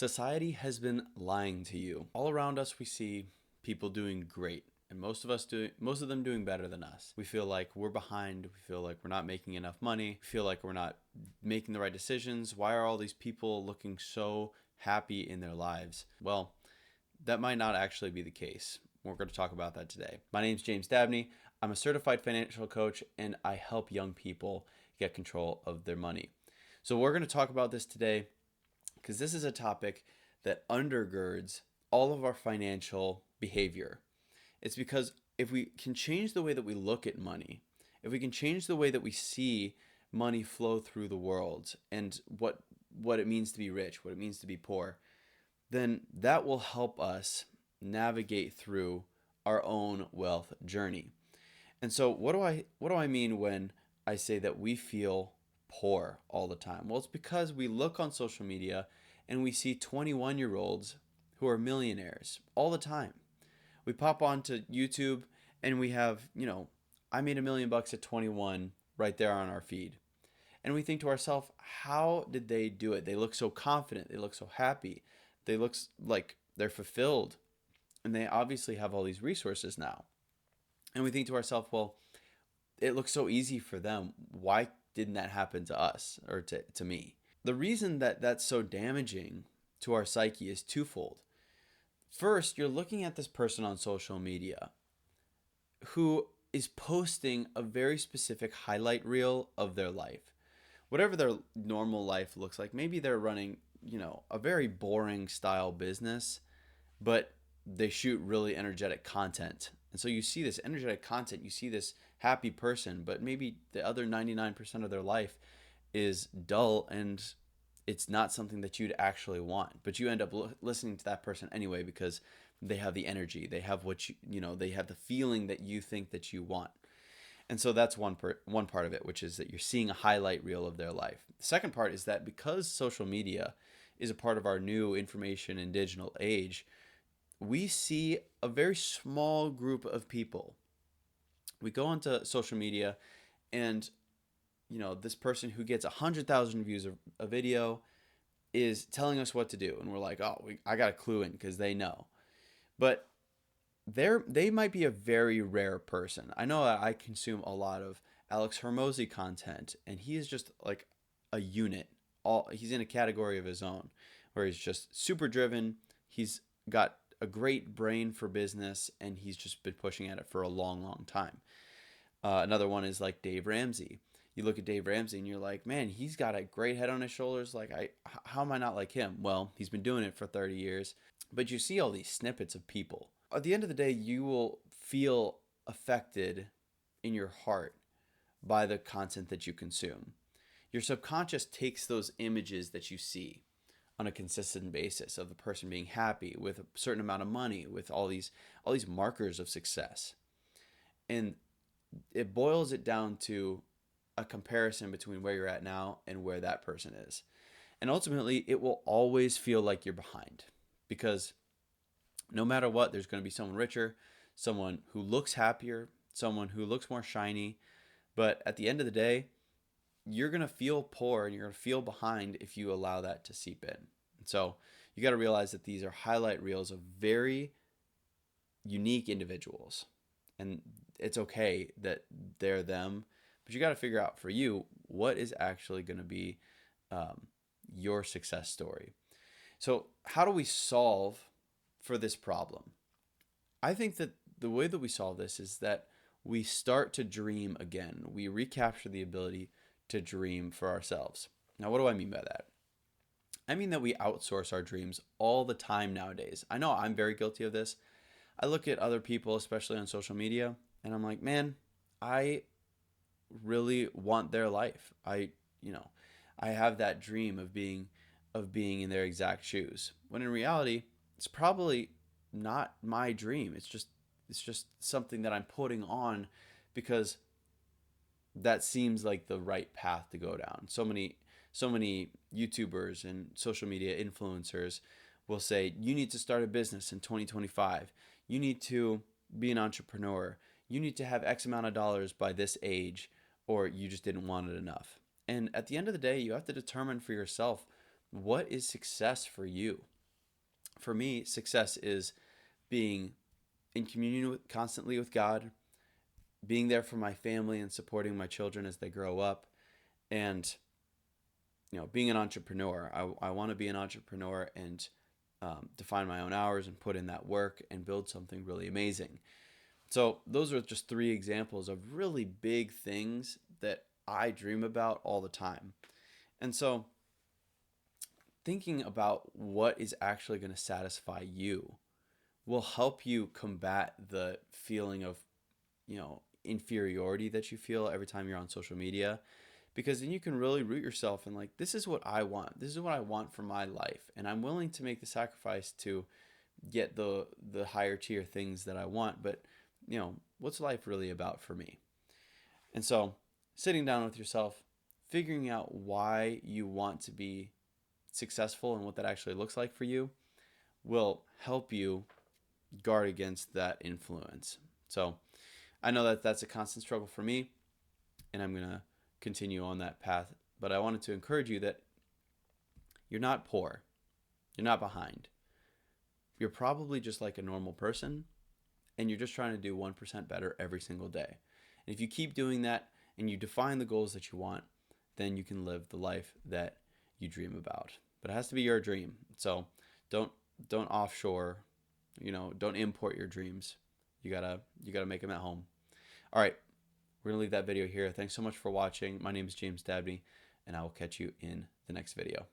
Society has been lying to you. All around us we see people doing great, and most of them doing better than us. We feel like we're behind, we feel like we're not making enough money, we feel like we're not making the right decisions. Why are all these people looking so happy in their lives? Well, that might not actually be the case. We're going to talk about that today. My name is James Dabney. I'm a certified financial coach, and I help young people get control of their money. So we're going to talk about this today because this is a topic that undergirds all of our financial behavior. It's because if we can change the way that we look at money, if we can change the way that we see money flow through the world and what it means to be rich, what it means to be poor, then that will help us navigate through our own wealth journey. And so what do I mean when I say that we feel poor all the time? Well, it's because we look on social media and we see 21-year-olds who are millionaires all the time. We pop onto YouTube and we have, I made $1 million at 21 right there on our feed. And we think to ourselves, how did they do it? They look so confident, they look so happy, they look like they're fulfilled, and they obviously have all these resources now. And we think to ourselves, well, it looks so easy for them. Why didn't that happen to us or to me? The reason that that's so damaging to our psyche is twofold. First, you're looking at this person on social media who is posting a very specific highlight reel of their life. Whatever their normal life looks like, maybe they're running, a very boring style business, but they shoot really energetic content. And so you see this energetic content, you see this happy person, but maybe the other 99% of their life is dull and it's not something that you'd actually want. But you end up listening to that person anyway because they have the energy, they have they have the feeling that you think that you want. And so that's one part of it, which is that you're seeing a highlight reel of their life. The second part is that because social media is a part of our new information and digital age, we see a very small group of people. We go onto social media and, this person who gets 100,000 views of a video is telling us what to do. And we're like, oh, I got a clue in because they know. But they might be a very rare person. I know I consume a lot of Alex Hermosi content, and he is just like a unit. He's in a category of his own, where he's just super driven. He's got a great brain for business, and he's just been pushing at it for a long, long time. Another one is like Dave Ramsey. You look at Dave Ramsey and you're like, man, he's got a great head on his shoulders. Like, how am I not like him? Well, he's been doing it for 30 years. But you see all these snippets of people. At the end of the day, you will feel affected in your heart by the content that you consume. Your subconscious takes those images that you see on a consistent basis of the person being happy with a certain amount of money, with all these markers of success. And it boils it down to a comparison between where you're at now and where that person is. And ultimately, it will always feel like you're behind because no matter what, there's going to be someone richer, someone who looks happier, someone who looks more shiny. But at the end of the day, you're going to feel poor and you're going to feel behind if you allow that to seep in. And so you got to realize that these are highlight reels of very unique individuals. And it's okay that they're them, but you got to figure out for you what is actually going to be your success story. So how do we solve for this problem? I think that the way that we solve this is that we start to dream again. We recapture the ability to dream for ourselves. Now, what do I mean by that? I mean that we outsource our dreams all the time nowadays. I know I'm very guilty of this. I look at other people, especially on social media, and I'm like, man, I really want their life. I have that dream of being in their exact shoes. When in reality, it's probably not my dream. It's just something that I'm putting on because that seems like the right path to go down. So many YouTubers and social media influencers will say, you need to start a business in 2025. You need to be an entrepreneur. You need to have X amount of dollars by this age, or you just didn't want it enough. And at the end of the day, you have to determine for yourself, what is success for you? For me, success is being in communion constantly with God, being there for my family and supporting my children as they grow up, and being an entrepreneur. I want to be an entrepreneur and define my own hours and put in that work and build something really amazing. So those are just three examples of really big things that I dream about all the time. And so thinking about what is actually going to satisfy you will help you combat the feeling of, inferiority that you feel every time you're on social media, because then you can really root yourself and like, this is what I want. This is what I want for my life, and I'm willing to make the sacrifice to get the higher tier things that I want. But, what's life really about for me? And so, sitting down with yourself, figuring out why you want to be successful and what that actually looks like for you will help you guard against that influence. So, I know that that's a constant struggle for me, and I'm going to continue on that path. But I wanted to encourage you that you're not poor, you're not behind. You're probably just like a normal person, and you're just trying to do 1% better every single day. And if you keep doing that and you define the goals that you want, then you can live the life that you dream about. But it has to be your dream. So don't offshore, don't import your dreams. You gotta make them at home. All right, we're gonna leave that video here. Thanks so much for watching. My name is James Dabney, and I will catch you in the next video.